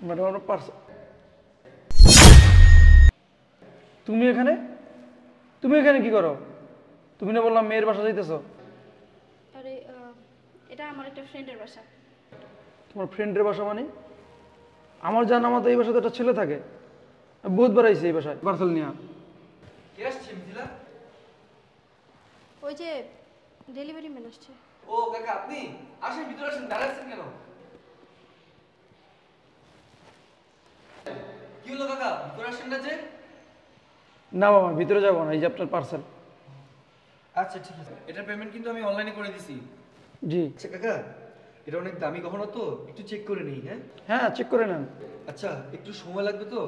Madam আপনার parcel. তুমি এখানে তুমি এখানে কি করো? তুমি না বললাম মেয়ের বাসা যাইতেছো? আরে এটা আমার একটা ফ্রেন্ডের বাসা। তোমার ফ্রেন্ডের বাসা মানে? আমার জানা মতো এই বাসাতে একটা ছেলে থাকে। আমি বহুতবার আইছি এই বাসায় পার্সেল নিয়ে। কে আসছে মিথিলা? ওই যে ডেলিভারি ম্যান আসছে। ও কাকা আপনি আসেন, ভিতরে আসেন, দাঁড়াচ্ছেন কেন? কি হলো কাকা, ভিতরে আসেন না যে? না বাবা, ভিতরে যাবো না, এই যে আপনার পার্সেল। আচ্ছা ঠিক আছে, এটার পেমেন্ট কিন্তু আমি অনলাইনে করে দিছি। জি। আচ্ছা কাকা, এটা অনেক দামি গহনা তো, একটু চেক করে নিই। হ্যাঁ হ্যাঁ, চেক করে নেন। আচ্ছা, একটু সময় লাগবে তো,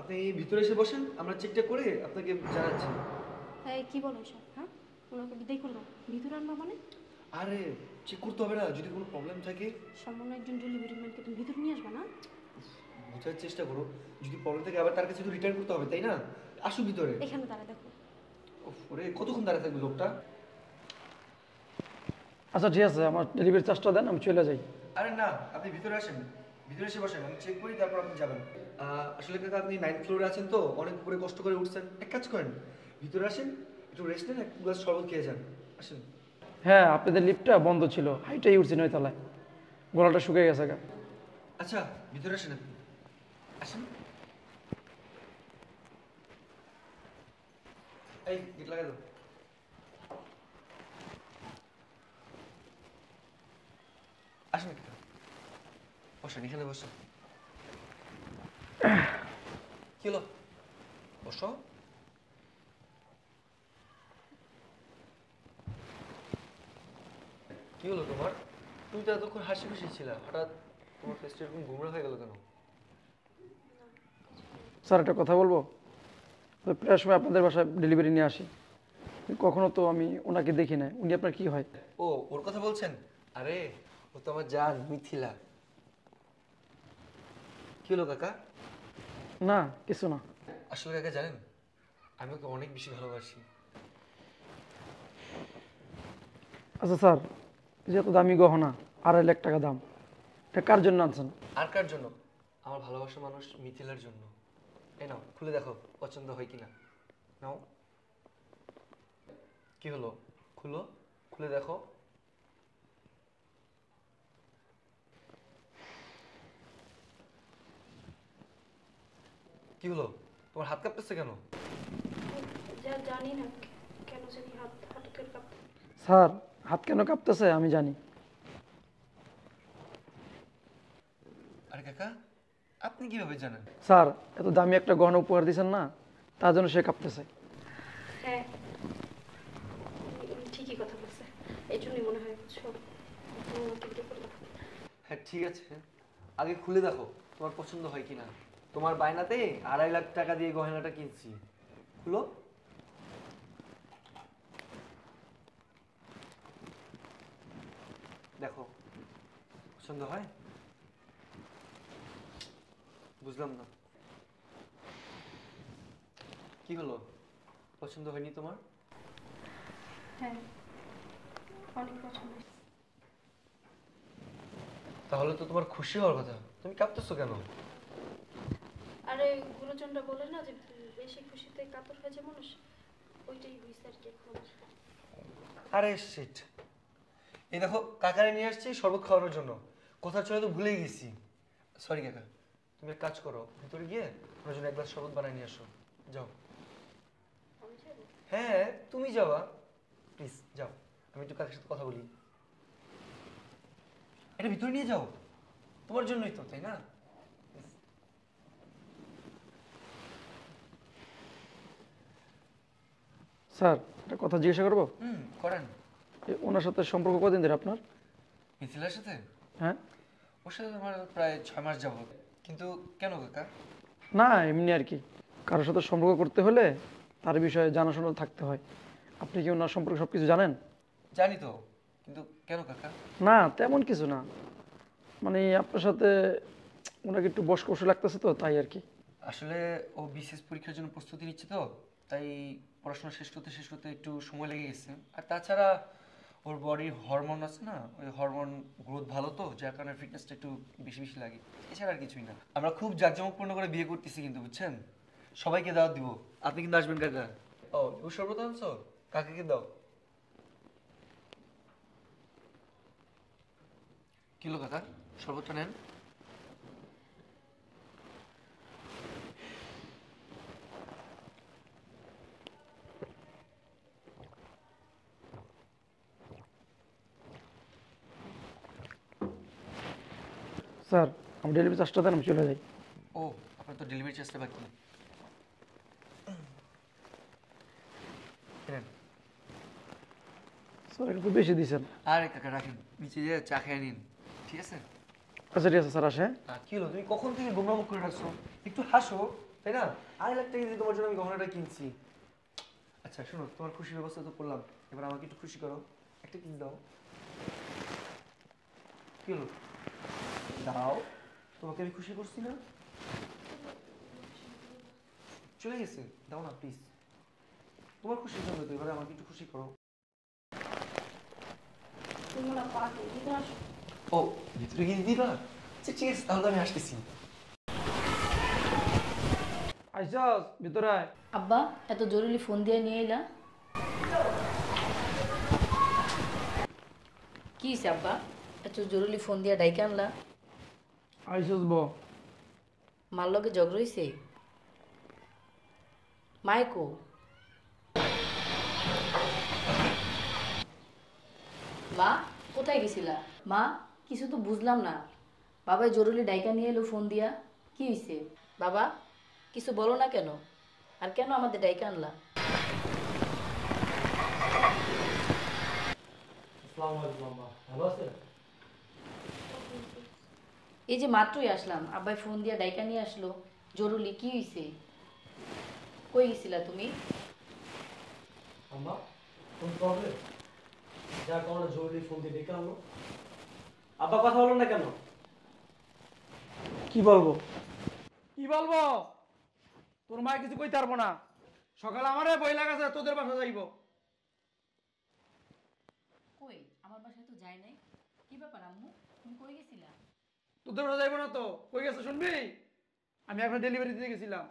আপনি ভিতরে এসে বসেন, আমরা চেকটা করে আপনাকে জানাচ্ছি। হ্যাঁ, কি বলো এসব? হ্যাঁ, ওনাকে বিদায় করলো, ভিতরে আনবা মানে? আরে চেক করতে হবে না, যদি কোনো প্রবলেম থাকে। সামান্য একজন ডেলিভারি ম্যানকে তুমি ভিতরে নিয়ে আসবা না? বোঝার চেষ্টা করো, যদি প্রবলেম থাকে আবার তার কাছে তো রিটার্ন করতে হবে, তাই না? আসো ভিতরে। এখানে দাঁড়া দেখো। ওরে কতক্ষণ দাঁড়ায় থাকবে লোকটা? আচ্ছা ঠিক আছে, আমার ডেলিভারি চার্জটা দেন, আমি চলে যাই। আরে না, আপনি ভিতরে আসেন, ভিতরে এসে বসেন, আমি চেক করি তারপর আপনি যাবেন। আসলে কাকা আপনি 9th ফ্লোরে আছেন তো, অনেক উপরে কষ্ট করে উঠছেন, এক কাজ করেন, ভিতরে আসেন, একটু রেস্ট নেন, এক গ্লাস শরবত খেয়ে যান। আসেন। হ্যাঁ, আপনাদের লিফটটা বন্ধ ছিল, হাইটাই উঠছি 9 তলায়, গলাটা শুকিয়ে গেছে গা। আচ্ছা ভিতরে আসেন, আপনি আসেন। এই গেট লাগাই দাও। আসেন একটু, বসেন, এখানে বসেন। কি হলো, বসো। কি হলো তোমার? তুমি তো এতক্ষণ হাসি খুশি ছিল, হঠাৎ তোমার ফেসটা এরকম গুমরা হয়ে গেল কেন? স্যার একটা কথা বলবো? তো প্রায় সময় আপনাদের বাসায় ডেলিভারি নিয়ে আসি, কখনো তো আমি ওনাকে দেখি না। উনি আপনার কি হয়? ও ওর কথা বলছেন? আরে ও তো আমার জান মিথিলা। কি হলো কাকা? না, কিছু না। আসলে কাকা জানেন, আমি ওকে অনেক বেশি ভালোবাসি। আচ্ছা স্যার, এই যে এত দামি গহনা, 2.5 লাখ টাকা দাম, এটা কার জন্য আনছেন? আর কার জন্য? আমার ভালোবাসার মানুষ মিথিলার জন্য। এই নাও, খুলে দেখো পছন্দ হয় কিনা। নাও। কি হলো, খুলো, খুলে দেখো। কি হলো, তোমার হাত কাঁপতেছে কেন? জানি না কেন জানি হাত হঠাৎ করে কাঁপতে। স্যার, হাত কেন কাঁপতেছে আমি জানি। আরে কাকা, আপনি কিভাবে জানেন? স্যার, এত দামি একটা গহনা উপহার দিয়েছেন না, তার জন্য সে কাঁপতেছে। হ্যাঁ, ঠিকই কথা বলছে, এই জন্যই মনে হয় বুঝছো, তুমি ওনাকে বিদায় করে দাও। হ্যাঁ ঠিক আছে, আগে খুলে দেখো তোমার পছন্দ হয় কিনা। তোমার বায়নাতে 2.5 লাখ টাকা দিয়ে গয়নাটা কিনছি। খুলো। দেখো, পছন্দ হয়? বুঝলাম না, কি হলো, পছন্দ হয়নি তোমার? হ্যাঁ, অনেক পছন্দ হয়েছে। তাহলে তো তোমার খুশি হওয়ার কথা, তুমি কাঁপতেছো কেন? আরে গুরুজনরা বলে না যে বেশি খুশিতে কাতর হয়ে যায় মানুষ, ওইটাই হয়েছে আর কি এখন। আরে শিট, এই দেখো কাকারে নিয়ে আসছি শরবত খাওয়ানোর জন্য, কথা চলে তো ভুলেই গেছি। সরি কাকা, তুমি এক কাজ করো, ভিতরে গিয়ে ওনার জন্য এক গ্লাস শরবত বানিয়ে নিয়ে আসো, যাও। আমি যাবো? হ্যাঁ তুমি যাওয়া, প্লিজ যাও, আমি একটু কাকার সাথে কথা বলি। এটা ভিতরে নিয়ে যাও, তোমার জন্যই তো, তাই না? স্যার, একটা কথা জিজ্ঞাসা করবো? করেন। ওনার সাথে সম্পর্ক কদিন ধরে আপনার? মিথিলার সাথে? হ্যাঁ। ওর সাথে আমার প্রায় 6 মাস যাবত। কিন্তু কেন কাকা? না, এমনি আর কি, কারোর সাথে সম্পর্ক করতে হলে তার বিষয়ে জানাশোনা থাকতে হয়। আপনি কি ওনার সম্পর্কে সব কিছু জানেন? জানি তো, কিন্তু কেন কাকা? না, তেমন কিছু না, মানে আপনার সাথে ওনাকে একটু বয়স্ক বয়স্ক লাগতেছে তো, তাই আর কি। আসলে ও বিসিএস পরীক্ষার জন্য প্রস্তুতি নিচ্ছে তো, তাই পড়াশোনা শেষ করতে একটু সময় লেগে গেছে। আর তাছাড়া ওর বডির হরমোন আছে না, ওই হরমোন গ্রোথ ভালো তো, যার কারণে ফিটনেসটা একটু বেশি বেশি লাগে, এছাড়া আর কিছুই না। আমরা খুব জাঁকজমকপূর্ণ করে বিয়ে করতেছি কিন্তু, বুঝছেন? সবাইকে দাওয়াত দিব, আপনি কিন্তু আসবেন কাকা। ও ও শরবত আনছো, কাকাকে দাও। কিলো কাকা, শরবতটা নেন। স্যার আমি ডেলিভারি চার্জটা দেন, আমি চলে যাই। ও আপনার তো ডেলিভারি চার্জটা বাকি। নেন। স্যার একটু বেশি দিয়েছেন। আরে কাকা রাখেন, নিচে যেয়ে চা খেয়ে নিন, ঠিক আছে? আচ্ছা ঠিক আছে স্যার, আসে। কি হলো, তুমি কখন থেকে গোমরা মুখ করে রাখছো? একটু হাসো, তাই না? 2.5 লাখ টাকা দিয়ে তোমার জন্য আমি গহনাটা কিনছি। আচ্ছা শোনো, তোমার খুশির ব্যবস্থা তো করলাম, এবার আমাকে একটু খুশি করো, একটা কিস দাও। কি হলো, দাও, তোমাকে আমি খুশি করছি না? চলে গেছে, দাও না প্লিজ, তোমার খুশির জন্য তো, এবারে আমাকে একটু খুশি করো। তুমি না পারবে, দিদা আসো। ও ভিতরে গিয়ে দিবা? আচ্ছা ঠিক আছে, তাহলে আমি আসতেছি। আইসাস ভিতরে আয়। আব্বা এত জরুরি ফোন দিয়ে নিয়ে এলা? কি হইছে আব্বা, এত জরুরি ফোন দিয়ে ডাইকে আনলা? আইসাস মার লগে ঝগড়া হইছে? মাইকো মা কোথায় গেছিলা? মা কিছু তো বুঝলাম না, বাবা জরুরি ডাইকা নিয়ে এলো ফোন দিয়া, কি হইছে? বাবা কিছু বলো না কেন, আর কেন আমাদের ডাইকা আনলা? এই যে মাত্রই আসলাম, আব্বাই ফোন দিয়া ডাইকা নিয়ে আসলো, জরুরি কি হইছে? কই গেছিলা তুমি? আম্মা কোন প্রবলেম? যা কারণে জরুরি ফোন দিয়ে ডেকে আনলো। আব্বা কথা বলো না কেন? কি বলবো, কি বলবো? তোর মা কিছু কইতে পারবো না। সকালে আমারে বই লাগাছে তোদের বাসা যাইব। কই আমার বাসায় তো যায় নাই, কি ব্যাপার আম্মু, তুমি কই গেছিলা? তোদের বাসা যাইব না তো কই গেছে শুনবি? আমি একটা ডেলিভারি দিতে গেছিলাম,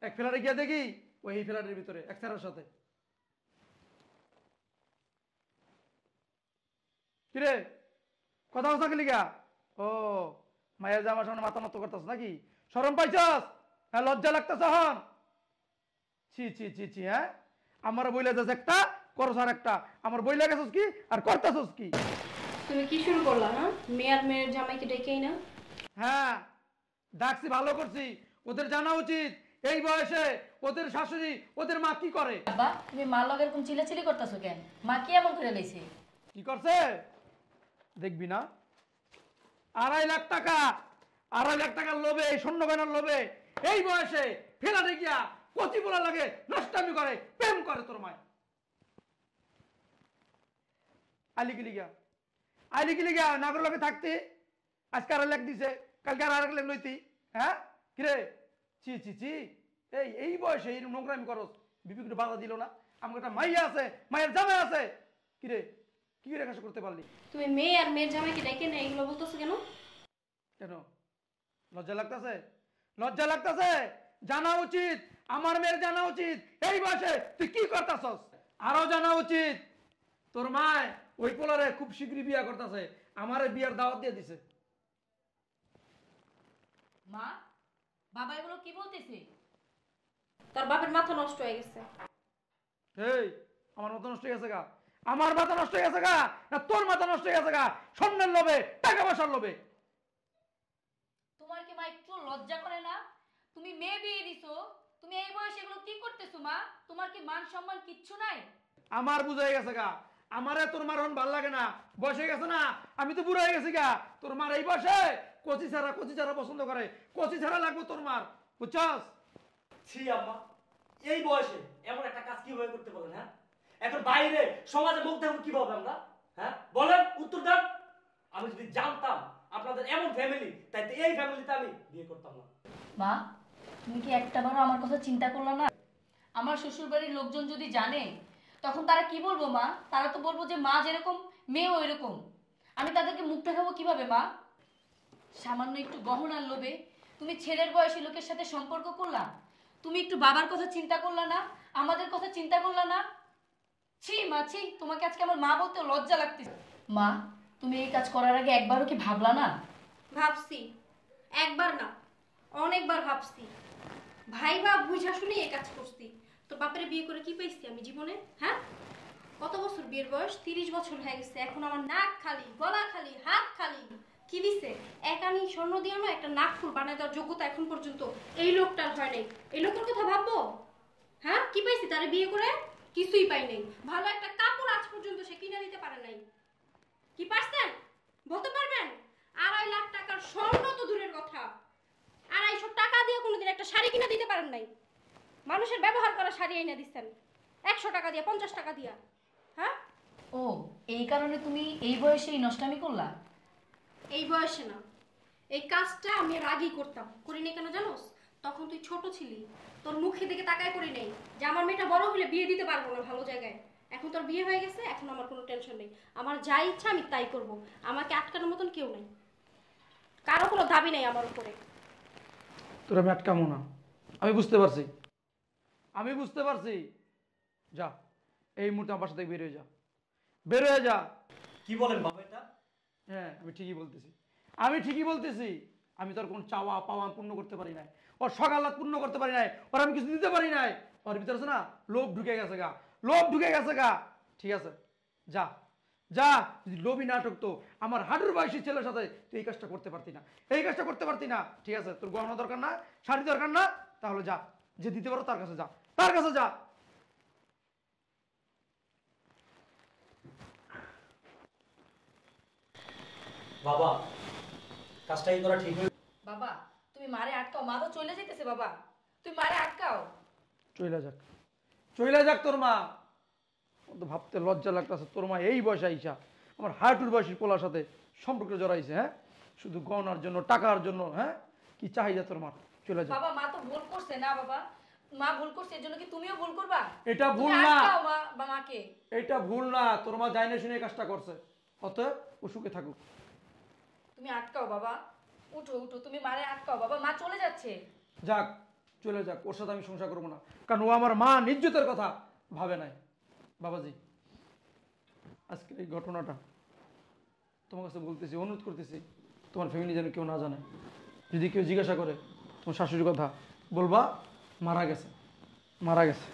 এক ফ্ল্যাটে গিয়ে দেখি ওই এই ফ্ল্যাটের ভিতরে এক স্যারের সাথে। কিরে কথা কথা কি লিগা? ও মায়ের জামার সামনে মাথা নত করতেছ নাকি? শরম পাইছস? হ্যাঁ লজ্জা লাগতেছ হন? ছি ছি ছি ছি, হ্যাঁ আমার বইলে যাস একটা, করস আর একটা। আমার বইলে গেছস কি আর করতেছস কি? তুমি কি শুরু করলা? হ্যাঁ, মেয়ের মেয়ের জামাইকে ডেকেই না। হ্যাঁ ডাকছি, ভালো করছি। ওদের জানা উচিত এই বয়সে ওদের শাশুড়ি ওদের মা কি করে। আব্বা তুমি মার লগে এরকম চিল্লাচিল্লি করতেছো কেন? মা কি এমন করে লাইছে? কি করছে দেখবি না? 2.5 লাখ টাকা, 2.5 লাখ টাকার লোভে, এই স্বর্ণ গয়নার লোভে এই বয়সে ফেলাতে গিয়া কচি বলা লাগে, নষ্টামি করে, প্রেম করে তোর মায়। আইলি কি লিগা, আইলি কি লিগা? নাগর লোকে থাকতি আজকে 2.5 লাখ দিছে, কালকে আর 2.5 লাখ লইতি। হ্যাঁ কিরে, ছি ছি ছি, এই বয়সে এই নোংরামি করস। বিপি করে বাধা দিল না? আমার একটা মাইয়া আছে, মায়ের জামাই আছে। কিরে কি রেখাসা করতে পারলি? তুমি মেয়ে আর মেয়ের জামাইকে ডেকে না, এগুলো বলতেছো কেন? কেন লজ্জা লাগতেছে? লজ্জা লাগতেছে? জানা উচিত, আমার মেয়ের জানা উচিত এই বয়সে তুই কি করতেছস। আরো জানা উচিত তোর মায় ওই পোলারে খুব শীঘ্রই বিয়া করতেছে, আমারে বিয়ার দাওয়াত দিয়ে দিছে। মা বাবা এগুলো কি বলতেছে? তার বাপের মাথা নষ্ট হয়ে গেছে। এই আমার মাথা নষ্ট হয়ে গেছে গা? আমার মাথা নষ্ট হয়ে গেছে গা না তোর মাথা নষ্ট হয়ে গেছে গা? স্বর্ণের লোভে, টাকা পয়সার লোভে। তোমার কি মা একটু লজ্জা করে না? তুমি মেয়ে বিয়ে দিছো, তুমি এই বয়সে এগুলো কি করতেছো মা? তোমার কি মান সম্মান কিচ্ছু নাই? আমার বুঝাই গেছে গা, আমারে তোর মার হন ভাল লাগে না, বয়স হয়ে গেছে না, আমি তো বুড়ো হয়ে গেছি গা। তোর মার এই বয়সে কচি ছাড়া পছন্দ করে, কচি ছাড়া লাগবে তোর মার, বুঝছস? ছি আম্মা, এই বয়সে এমন একটা কাজ কিভাবে করতে পারলেন? হ্যাঁ এখন বাইরে সমাজে মুখ দেখুন কিভাবে আমরা? হ্যাঁ বলেন, উত্তর দেন। আমি যদি জানতাম আপনাদের এমন ফ্যামিলি, তাইতে এই ফ্যামিলিতে আমি বিয়ে করতাম না। মা তুমি কি একটাবারও আমার কথা চিন্তা করলা না? আমার শ্বশুর বাড়ির লোকজন যদি জানে তখন তারা কি বলবো মা? তারা তো বলবো যে মা যেরকম মেয়েও এরকম। আমি তাদেরকে মুখ দেখাবো কিভাবে মা? সামান্য একটু গহনার লোভে তুমি ছেলের বয়সী লোকের সাথে সম্পর্ক করলা? তুমি একটু বাবার কথা চিন্তা করলা না? আমাদের কথা চিন্তা করলা না? ছি মা ছি, তোমাকে আজকে আমার মা বলতে লজ্জা লাগতেছে। মা, তুমি এই কাজ করার আগে একবারও কি ভাবলা না? ভাবছি, একবার না অনেকবার ভাবছি। ভাই বাপ বুঝা শুনে এই কাজ করছি। তোর বাপের বিয়ে করে কি পাইছি আমি জীবনে? হ্যাঁ, কত বছর বিয়ের বয়স? 30 বছর হয়ে গেছে। এখন আমার নাক খালি, গলা খালি, হাত খালি। কি দিছে? একানি স্বর্ণ দিয়ে না একটা নাক ফুল বানায় দেওয়ার যোগ্যতা এখন পর্যন্ত এই লোকটার হয় নাই। এই লোকের কথা ভাববো? হ্যাঁ, কি পাইছি তারে বিয়ে করে? কিছুই পাই নাই। ভালো একটা কাপড় আজ পর্যন্ত সে কিনে দিতে পারে নাই। কি পারছেন বলতে পারবেন? 2.5 লাখ টাকার স্বর্ণ তো দূরের কথা, 250 টাকা দিয়ে কোনোদিন একটা শাড়ি কিনে দিতে পারেন নাই। মানুষের ব্যবহার করা শাড়ি এনে দিচ্ছেন 100 টাকা দিয়ে, 50 টাকা দিয়া। হ্যাঁ, ও এই কারণে তুমি এই বয়সে এই নষ্টামি করলা? এই বয়সে না, এই কাজটা আমি এর আগেই করতাম। করি নাই কেন জানোস? তখন তুই ছোট ছিলি, তোর মুখের দিকে তাকায় করি নাই যে আমার মেয়েটা বড় হলে বিয়ে দিতে পারবো না ভালো জায়গায়। এখন তোর বিয়ে হয়ে গেছে, এখন আমার কোনো টেনশন নেই। আমার যা ইচ্ছা আমি তাই করব। আমাকে আটকানোর মতন কেউ নাই, কারো কোনো দাবি নাই আমার উপরে। তোর আমি আটকামো না, আমি বুঝতে পারছি, আমি বুঝতে পারছি। যা, এই মুহূর্তে আমার বাসা থেকে বের হয়ে যা, বের হয়ে যা। কি বলেন বাবা এটা? হ্যাঁ, আমি ঠিকই বলতেছি, আমি ঠিকই বলতেছি। আমি তোর কোন চাওয়া পাওয়া পূর্ণ করতে পারি নাই, ওর সকালাত পূর্ণ করতে পারি নাই, ওর আমি কিছু দিতে পারি নাই। ওর ভিতরে আছে না লোভ ঢুকে গেছে গা, লোভ ঢুকে গেছে গা। ঠিক আছে, যা যা। যদি লোভী নাটক তো আমার হাঁটুর বয়সী ছেলের সাথে তুই এই কাজটা করতে পারতি না, এই কাজটা করতে পারতি না। ঠিক আছে, তোর গহনা দরকার না, শাড়ি দরকার না, তাহলে যা, যে দিতে পারো তার কাছে যা, তার কাছে যা। বাবা, কাজটা কি করা ঠিক হয়েছে? বাবা, তুমি মারে আটকাও, মা তো চলে যেতেছে। বাবা, তুমি মারে আটকাও। চইলা যাক, চইলা যাক তোর মা। ও তো ভাবতে লজ্জা লাগতেছে, তোর মা এই বয়সে আইসা আমার হাঁটুর বয়সী পোলার সাথে সম্পর্কে জড়াইছে। হ্যাঁ, শুধু গহনার জন্য, টাকার জন্য। হ্যাঁ, কি চাহিদা তোর মা? চলে যা। বাবা, মা তো ভুল করছে না বাবা, মা ভুল করছে, এর জন্য কি তুমিও ভুল করবা? এটা তুমি ভুল না, আটকাও মা বা মাকে। এটা ভুল না। তোর মা জানে শুনে এই কাজটা করছে, অতএব ও সুখে থাকুক। তুমি আটকাও বাবা, উঠো উঠো, তুমি মারে আটকাও বাবা, মা চলে যাচ্ছে। যাক, চলে যাক, ওর সাথে আমি সংসার করবো না, কারণ ও আমার মা নিজ্জতের কথা ভাবে নাই। বাবাজি, আজকের এই ঘটনাটা তোমার কাছে বলতেছি, অনুরোধ করতেছি, তোমার ফ্যামিলি যেন কেউ না জানে। যদি কেউ জিজ্ঞাসা করে তোমার শাশুড়ির কথা, বলবা মারা গেছে, মারা গেছে।